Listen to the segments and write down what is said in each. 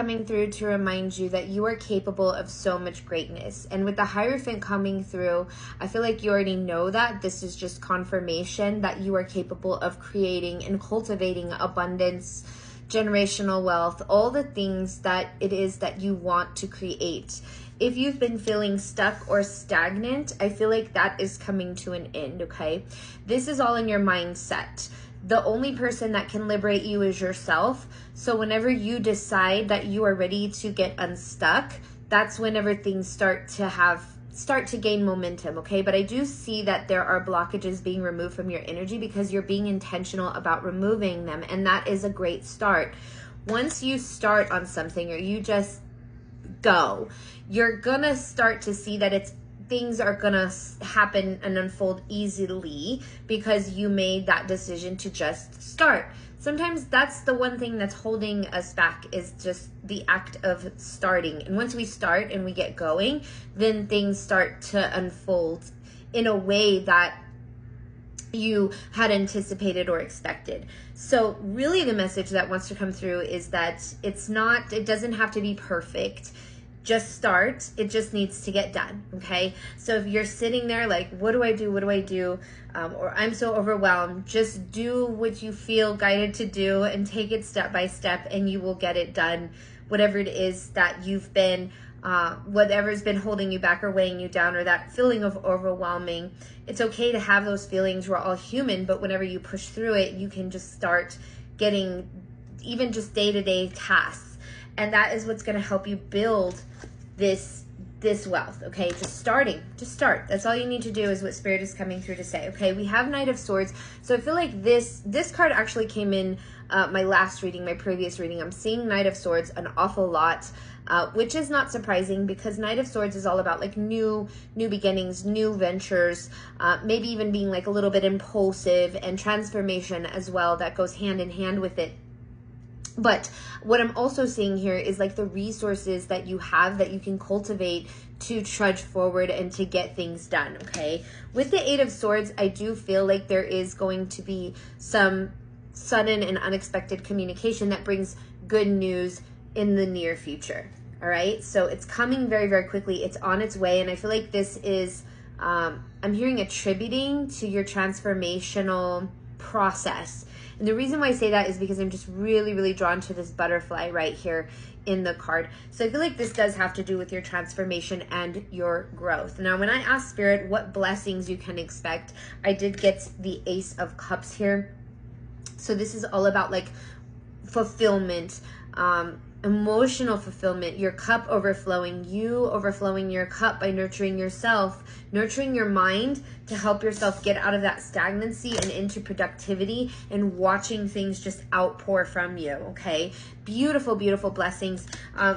coming through to remind you that you are capable of so much greatness. And with the Hierophant coming through, I feel like you already know that. This is just confirmation that you are capable of creating and cultivating abundance, generational wealth, all the things that it is that you want to create. If you've been feeling stuck or stagnant, I feel like that is coming to an end, okay? This is all in your mindset. The only person that can liberate you is yourself. So whenever you decide that you are ready to get unstuck, that's whenever things start to gain momentum, okay? But I do see that there are blockages being removed from your energy because you're being intentional about removing them, and that is a great start. Once you start on something or you just go, you're gonna start to see that things are gonna happen and unfold easily because you made that decision to just start. Sometimes that's the one thing that's holding us back, is just the act of starting. And once we start and we get going, then things start to unfold in a way that you had anticipated or expected. So really the message that wants to come through is that it doesn't have to be perfect. Just start. It just needs to get done, okay? So if you're sitting there like, what do I do? What do I do? Or I'm so overwhelmed, just do what you feel guided to do and take it step by step, and you will get it done. Whatever it is that you've been, whatever's been holding you back or weighing you down, or that feeling of overwhelming, it's okay to have those feelings. We're all human, but whenever you push through it, you can just start getting even just day-to-day tasks. And that is what's going to help you build this wealth, okay? Just start. That's all you need to do, is what Spirit is coming through to say, okay? We have Knight of Swords. So I feel like this card actually came in my last reading, my previous reading. I'm seeing Knight of Swords an awful lot, which is not surprising because Knight of Swords is all about like new beginnings, new ventures, maybe even being like a little bit impulsive, and transformation as well that goes hand in hand with it. But what I'm also seeing here is like the resources that you have that you can cultivate to trudge forward and to get things done, okay? With the Eight of Swords, I do feel like there is going to be some sudden and unexpected communication that brings good news in the near future, all right? So it's coming very, very quickly. It's on its way, and I feel like this is, I'm hearing attributing to your transformational process. And the reason why I say that is because I'm just really, really drawn to this butterfly right here in the card. So I feel like this does have to do with your transformation and your growth. Now, when I asked Spirit what blessings you can expect, I did get the Ace of Cups here. So this is all about like fulfillment, emotional fulfillment, your cup overflowing, you overflowing your cup by nurturing yourself, nurturing your mind to help yourself get out of that stagnancy and into productivity, and watching things just outpour from you, okay? Beautiful, beautiful blessings.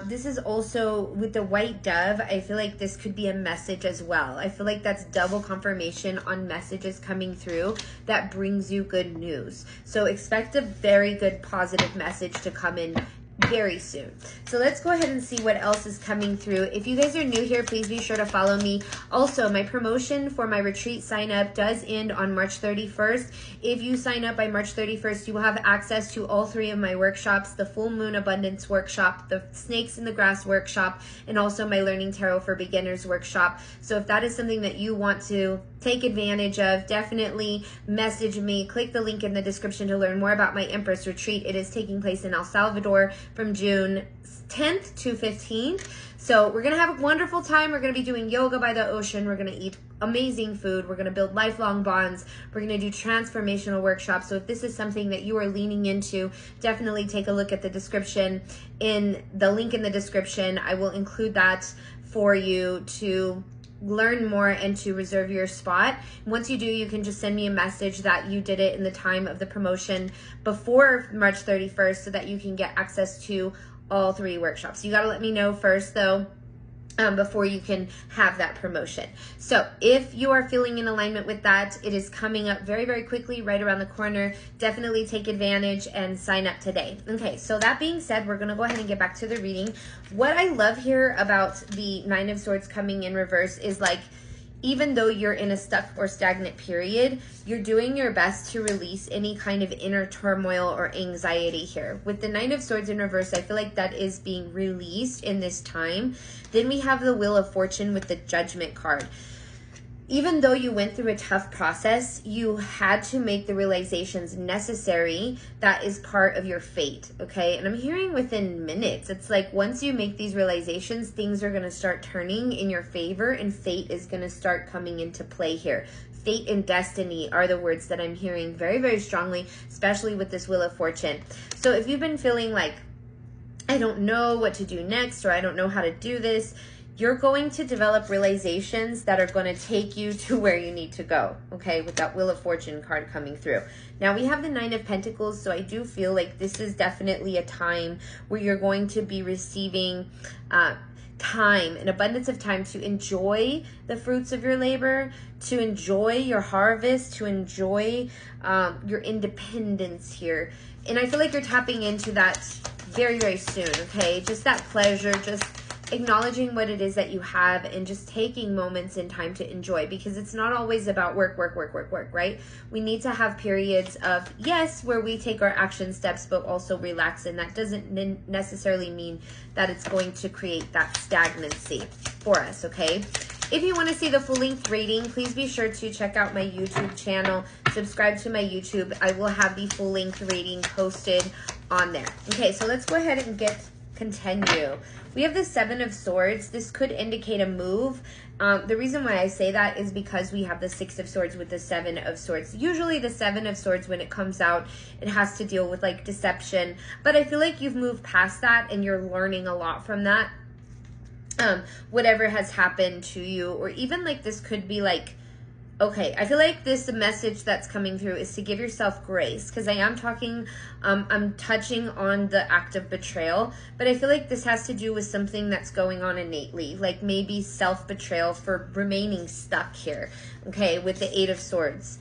This is also with the white dove. I feel like this could be a message as well. I feel like that's double confirmation on messages coming through that brings you good news. So expect a very good positive message to come in very soon. So let's go ahead and see what else is coming through. If you guys are new here, please be sure to follow me. Also, my promotion for my retreat sign up does end on March 31st. If you sign up by March 31st, you will have access to all 3 of my workshops: the Full Moon Abundance Workshop, the Snakes in the Grass Workshop, and also my Learning Tarot for Beginners Workshop. So if that is something that you want to take advantage of, definitely message me. Click the link in the description to learn more about my Empress Retreat. It is taking place in El Salvador from June 10th to 15th. So we're going to have a wonderful time. We're going to be doing yoga by the ocean. We're going to eat amazing food. We're going to build lifelong bonds. We're going to do transformational workshops. So if this is something that you are leaning into, definitely take a look at the description. In the link in the description, I will include that for you to learn more and to reserve your spot. Once you do, you can just send me a message that you did it in the time of the promotion before March 31st so that you can get access to all 3 workshops. You got to let me know first though, before you can have that promotion. So if you are feeling in alignment with that, it is coming up very, very quickly, right around the corner. Definitely take advantage and sign up today. Okay, so that being said, we're going to go ahead and get back to the reading. What I love here about the Nine of Swords coming in reverse is like, even though you're in a stuck or stagnant period, you're doing your best to release any kind of inner turmoil or anxiety here. With the Nine of Swords in reverse, I feel like that is being released in this time. Then we have the Wheel of Fortune with the Judgment card. Even though you went through a tough process, you had to make the realizations necessary. That is part of your fate, okay? And I'm hearing within minutes. It's like once you make these realizations, things are going to start turning in your favor and fate is going to start coming into play here. Fate and destiny are the words that I'm hearing very, very strongly, especially with this Wheel of Fortune. So if you've been feeling like, I don't know what to do next, or I don't know how to do this, you're going to develop realizations that are going to take you to where you need to go, okay, with that Wheel of Fortune card coming through. Now, we have the Nine of Pentacles, so I do feel like this is definitely a time where you're going to be receiving time, an abundance of time to enjoy the fruits of your labor, to enjoy your harvest, to enjoy your independence here. And I feel like you're tapping into that very, very soon, okay? Just that pleasure, just acknowledging what it is that you have and just taking moments in time to enjoy, because it's not always about work, right? We need to have periods of, yes, where we take our action steps, but also relax. And that doesn't necessarily mean that it's going to create that stagnancy for us, okay? If you want to see the full-length reading, please be sure to check out my YouTube channel. Subscribe to my YouTube. I will have the full-length reading posted on there. Okay, so let's go ahead and continue. We have the Seven of Swords. This could indicate a move. The reason why I say that is because we have the Six of Swords with the Seven of Swords. Usually the Seven of Swords, when it comes out, it has to deal with like deception. But I feel like you've moved past that and you're learning a lot from that. Whatever has happened to you, or even like this could be like, okay, I feel like this message that's coming through is to give yourself grace, because I am talking, I'm touching on the act of betrayal, but I feel like this has to do with something that's going on innately, like maybe self-betrayal for remaining stuck here, okay, with the Eight of Swords.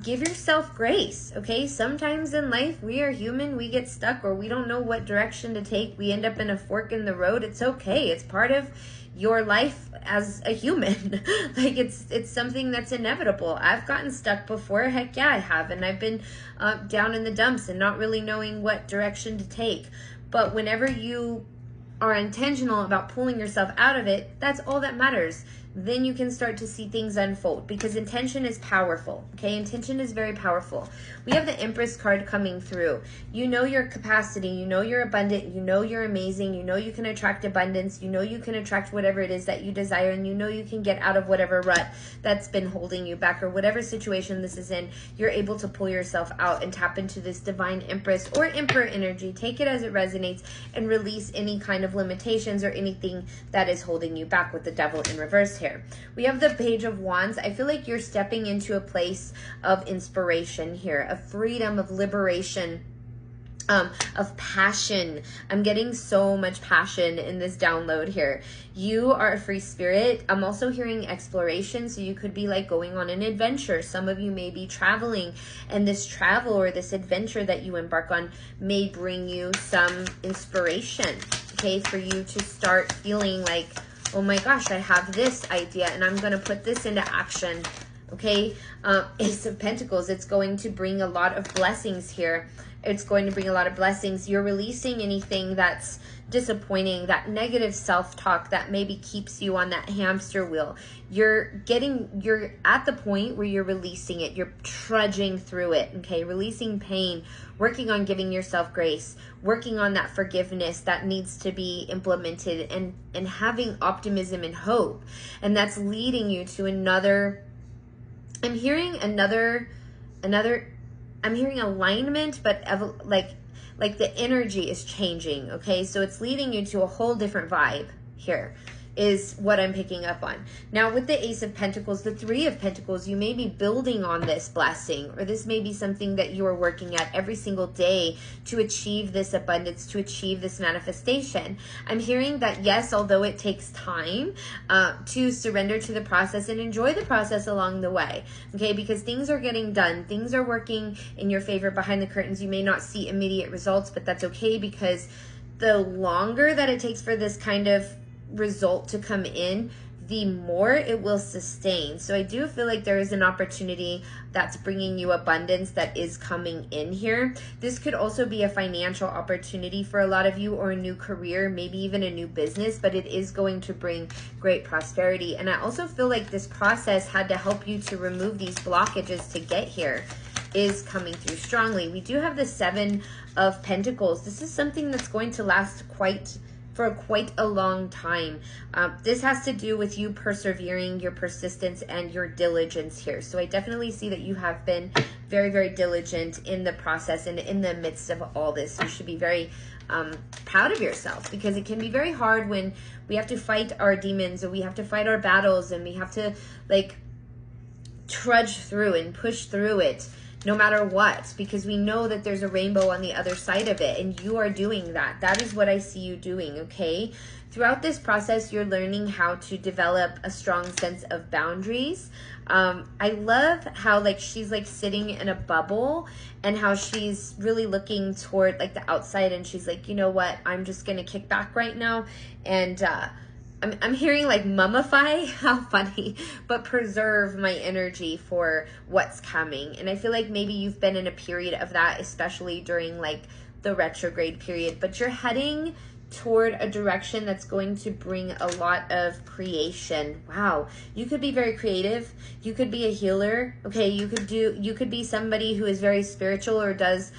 Give yourself grace, okay? Sometimes in life, we are human, we get stuck, or we don't know what direction to take, we end up in a fork in the road. It's okay, it's part of your life as a human. Like it's something that's inevitable. I've gotten stuck before. Heck yeah, I have. And I've been down in the dumps and not really knowing what direction to take. But whenever you are intentional about pulling yourself out of it, that's all that matters. Then you can start to see things unfold, because intention is powerful, okay? Intention is very powerful. We have the Empress card coming through. You know your capacity. You know you're abundant. You know you're amazing. You know you can attract abundance. You know you can attract whatever it is that you desire, and you know you can get out of whatever rut that's been holding you back, or whatever situation this is in. You're able to pull yourself out and tap into this divine Empress or Emperor energy. Take it as it resonates and release any kind of limitations or anything that is holding you back with the Devil in reverse here. We have the Page of Wands. I feel like you're stepping into a place of inspiration here, of freedom, of liberation, of passion. I'm getting so much passion in this download here. You are a free spirit. I'm also hearing exploration, so you could be like going on an adventure. Some of you may be traveling, and this travel or this adventure that you embark on may bring you some inspiration, okay, for you to start feeling like, oh my gosh, I have this idea and I'm going to put this into action, okay? Ace of Pentacles, it's going to bring a lot of blessings here. It's going to bring a lot of blessings. You're releasing anything that's disappointing, that negative self-talk that maybe keeps you on that hamster wheel. You're at the point where you're releasing it. You're trudging through it, okay? Releasing pain, working on giving yourself grace, working on that forgiveness that needs to be implemented, and having optimism and hope. And that's leading you to another, I'm hearing I'm hearing alignment, but like the energy is changing, okay? So it's leading you to a whole different vibe here, is what I'm picking up on. Now, with the Ace of Pentacles, the Three of Pentacles, you may be building on this blessing, or this may be something that you are working at every single day to achieve this abundance, to achieve this manifestation. I'm hearing that, yes, although it takes time, to surrender to the process and enjoy the process along the way, okay? Because things are getting done. Things are working in your favor behind the curtains. You may not see immediate results, but that's okay, because the longer that it takes for this kind of result to come in, the more it will sustain. So I do feel like there is an opportunity that's bringing you abundance that is coming in here. This could also be a financial opportunity for a lot of you, or a new career, maybe even a new business, but it is going to bring great prosperity. And I also feel like this process had to help you to remove these blockages to get here, is coming through strongly. We do have the 7 of Pentacles. This is something that's going to last for quite a long time. This has to do with you persevering, your persistence, and your diligence here. So I definitely see that you have been very, very diligent in the process and in the midst of all this. You should be very proud of yourself, because it can be very hard when we have to fight our demons, or we have to fight our battles, and we have to like trudge through and push through it no matter what, because we know that there's a rainbow on the other side of it, and you are doing that. That is what I see you doing, okay? Throughout this process, you're learning how to develop a strong sense of boundaries. I love how like she's like sitting in a bubble, and how she's really looking toward like the outside, and she's like, you know what, I'm just gonna kick back right now, and I'm hearing like mummify, how funny, but preserve my energy for what's coming. And I feel like maybe you've been in a period of that, especially during like the retrograde period, but you're heading toward a direction that's going to bring a lot of creation. Wow. You could be very creative. You could be a healer. Okay. You could be somebody who is very spiritual, or does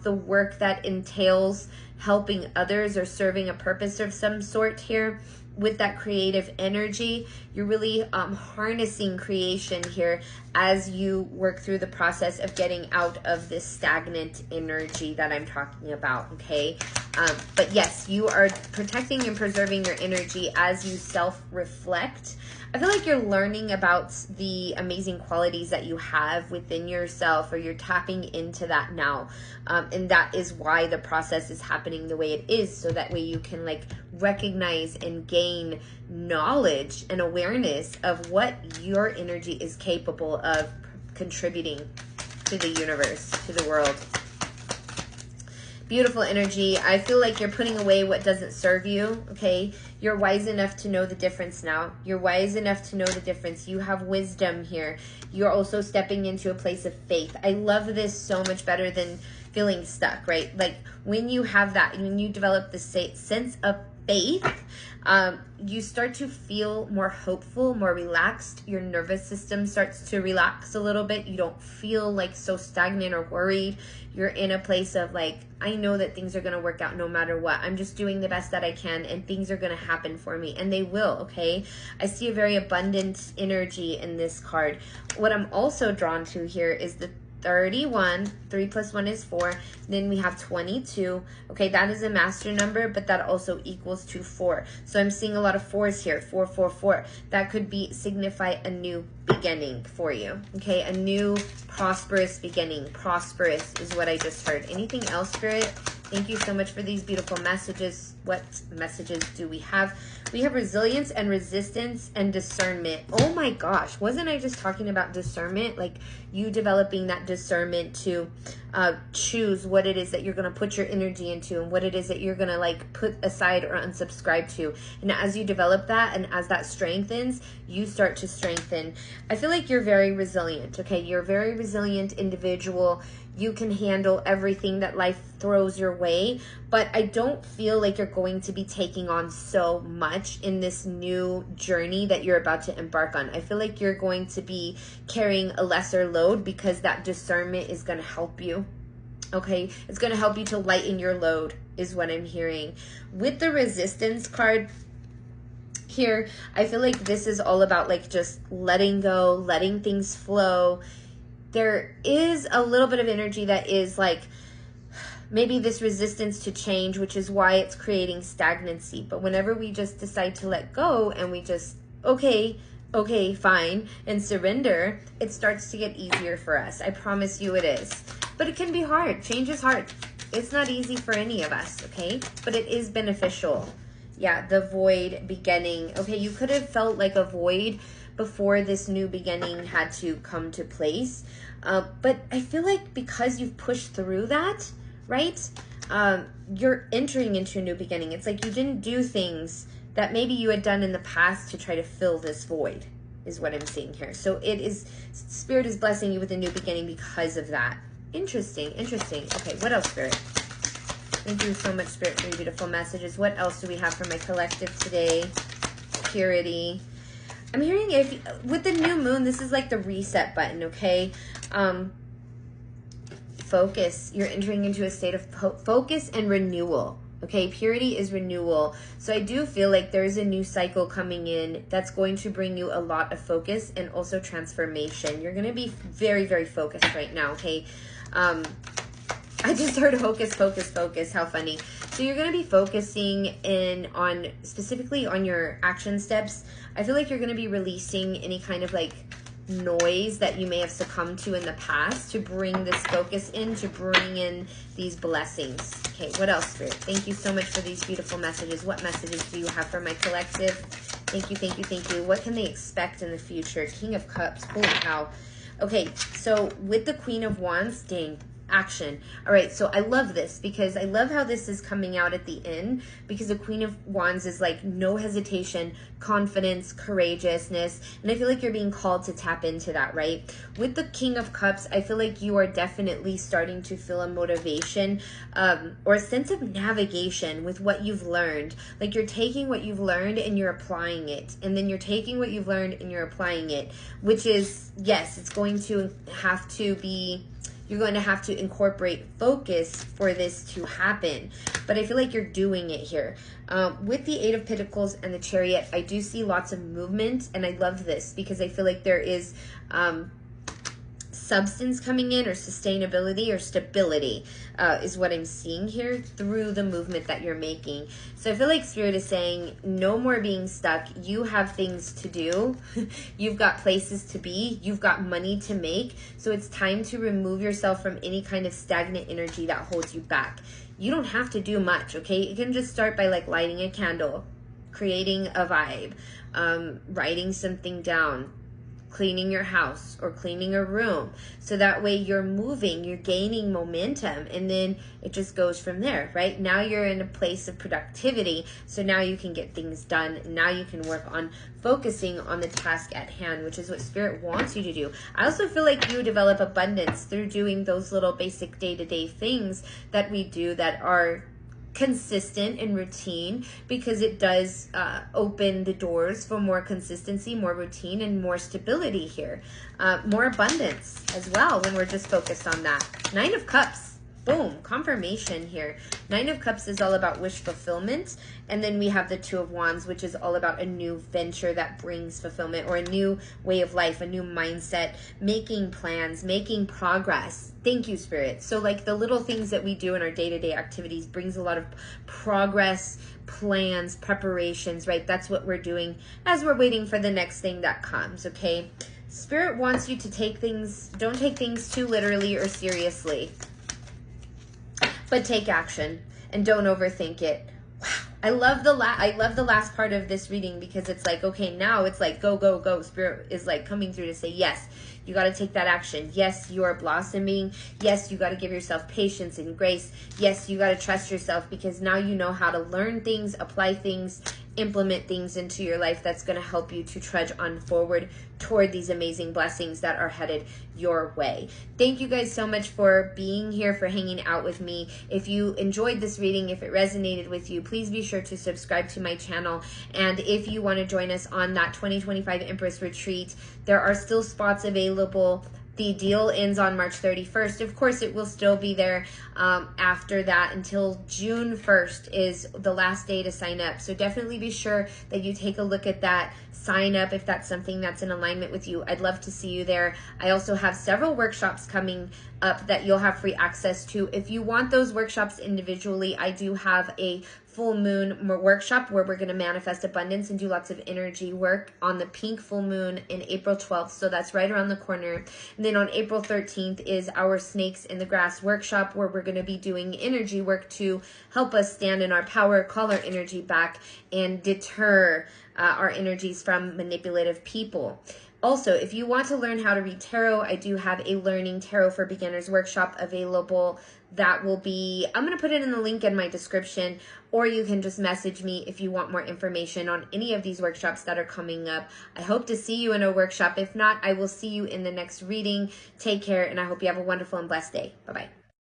the work that entails helping others or serving a purpose of some sort here. With that creative energy, you're really harnessing creation here as you work through the process of getting out of this stagnant energy that I'm talking about, okay? But yes, you are protecting and preserving your energy as you self-reflect. I feel like you're learning about the amazing qualities that you have within yourself, or you're tapping into that now. And that is why the process is happening the way it is, so that way you can like recognize and gain knowledge and awareness of what your energy is capable of contributing to the universe, to the world. Beautiful energy. I feel like you're putting away what doesn't serve you, okay? You're wise enough to know the difference now. You're wise enough to know the difference. You have wisdom here. You're also stepping into a place of faith. I love this so much better than feeling stuck, right? Like when you have that, when you develop the sense of faith, you start to feel more hopeful, more relaxed. Your nervous system starts to relax a little bit. You don't feel like so stagnant or worried. You're in a place of like, I know that things are going to work out no matter what. I'm just doing the best that I can, and things are going to happen for me, and they will, okay? I see a very abundant energy in this card. What I'm also drawn to here is the 31, 3 plus 1 is 4. Then we have 22. Okay, that is a master number, but that also equals to 4. So I'm seeing a lot of 4s here. 4, 4, 4. That could be signify a new beginning for you. Okay, a new prosperous beginning. Prosperous is what I just heard. Anything else, Spirit? Thank you so much for these beautiful messages. What messages do we have? We have resilience and resistance and discernment. Oh my gosh, wasn't I just talking about discernment? Like you developing that discernment to choose what it is that you're going to put your energy into, and what it is that you're going to like put aside or unsubscribe to. And as you develop that, and as that strengthens, you start to strengthen. I feel like you're very resilient, okay? You're a very resilient individual. You can handle everything that life throws your way, but I don't feel like you're going to be taking on so much in this new journey that you're about to embark on. I feel like you're going to be carrying a lesser load, because that discernment is going to help you. Okay, it's going to help you to lighten your load is what I'm hearing. With the resistance card here, I feel like this is all about like just letting go, letting things flow. There is a little bit of energy that is like maybe this resistance to change, which is why it's creating stagnancy. But whenever we just decide to let go and we just, okay, fine, and surrender, it starts to get easier for us. I promise you it is. But it can be hard. Change is hard. It's not easy for any of us, okay? But it is beneficial. Yeah, the void beginning. Okay, you could have felt like a void before this new beginning had to come to place. But I feel like because you've pushed through that, right? you're entering into a new beginning. It's like you didn't do things that maybe you had done in the past to try to fill this void, is what I'm seeing here. So it is, Spirit is blessing you with a new beginning because of that. Interesting, interesting. Okay, what else, Spirit? Thank you so much, Spirit, for your beautiful messages. What else do we have for my collective today? Purity. I'm hearing with the new moon, this is like the reset button, okay? Focus. You're entering into a state of focus and renewal. Okay, purity is renewal. So I do feel like there's a new cycle coming in that's going to bring you a lot of focus and also transformation. You're going to be very, very focused right now, okay? I just heard hocus pocus focus. How funny. So you're going to be focusing in on specifically on your action steps. I feel like you're going to be releasing any kind of like noise that you may have succumbed to in the past to bring this focus in, to bring in these blessings. Okay, what else, Spirit? Thank you so much for these beautiful messages. What messages do you have for my collective? Thank you, thank you, thank you. What can they expect in the future? King of Cups. Holy cow. Okay, so with the Queen of Wands, dang, action. All right, so I love this because I love how this is coming out at the end, because the Queen of Wands is like no hesitation, confidence, courageousness, and I feel like you're being called to tap into that, right? With the King of Cups, I feel like you are definitely starting to feel a motivation or a sense of navigation with what you've learned. Like you're taking what you've learned and you're applying it, and then you're taking what you've learned and you're applying it, which is, yes, it's going to have to be, you're going to have to incorporate focus for this to happen. But I feel like you're doing it here. With the Eight of Pentacles and the Chariot, I do see lots of movement. And I love this because I feel like there is substance coming in, or sustainability or stability is what I'm seeing here through the movement that you're making. So I feel like Spirit is saying no more being stuck. You have things to do. You've got places to be. You've got money to make. So it's time to remove yourself from any kind of stagnant energy that holds you back. You don't have to do much, okay? You can just start by like lighting a candle, creating a vibe, writing something down, cleaning your house or cleaning a room. So that way you're moving, you're gaining momentum, and then it just goes from there, right? Now you're in a place of productivity. So now you can get things done. Now you can work on focusing on the task at hand, which is what Spirit wants you to do. I also feel like you develop abundance through doing those little basic day-to-day things that we do that are consistent and routine, because it does open the doors for more consistency, more routine, and more stability here. More abundance as well when we're just focused on that. Nine of Cups. Boom, confirmation here. Nine of Cups is all about wish fulfillment. And then we have the Two of Wands, which is all about a new venture that brings fulfillment, or a new way of life, a new mindset, making plans, making progress. Thank you, Spirit. So like the little things that we do in our day-to-day activities brings a lot of progress, plans, preparations, right? That's what we're doing as we're waiting for the next thing that comes, okay? Spirit wants you to take things, don't take things too literally or seriously, but take action and don't overthink it. Wow. I love the last part of this reading, because it's like, okay, now it's like go, go, go. Spirit is like coming through to say, yes, you got to take that action. Yes, you are blossoming. Yes, you got to give yourself patience and grace. Yes, you got to trust yourself, because now you know how to learn things, apply things, implement things into your life that's going to help you to trudge on forward toward these amazing blessings that are headed your way. Thank you guys so much for being here, for hanging out with me. If you enjoyed this reading, if it resonated with you, please be sure to subscribe to my channel. And if you want to join us on that 2025 Empress Retreat, there are still spots available. The deal ends on March 31st. Of course, it will still be there after that until June 1st is the last day to sign up. So definitely be sure that you take a look at that. Sign up if that's something that's in alignment with you. I'd love to see you there. I also have several workshops coming up that you'll have free access to. If you want those workshops individually, I do have a full moon workshop where we're going to manifest abundance and do lots of energy work on the pink full moon in April 12th. So that's right around the corner. And then on April 13th is our Snakes in the Grass workshop, where we're going to be doing energy work to help us stand in our power, call our energy back, and deter our energies from manipulative people. Also, if you want to learn how to read tarot, I do have a Learning Tarot for Beginners workshop available that will be, I'm going to put it in the link in my description, or you can just message me if you want more information on any of these workshops that are coming up. I hope to see you in a workshop. If not, I will see you in the next reading. Take care, and I hope you have a wonderful and blessed day. Bye-bye.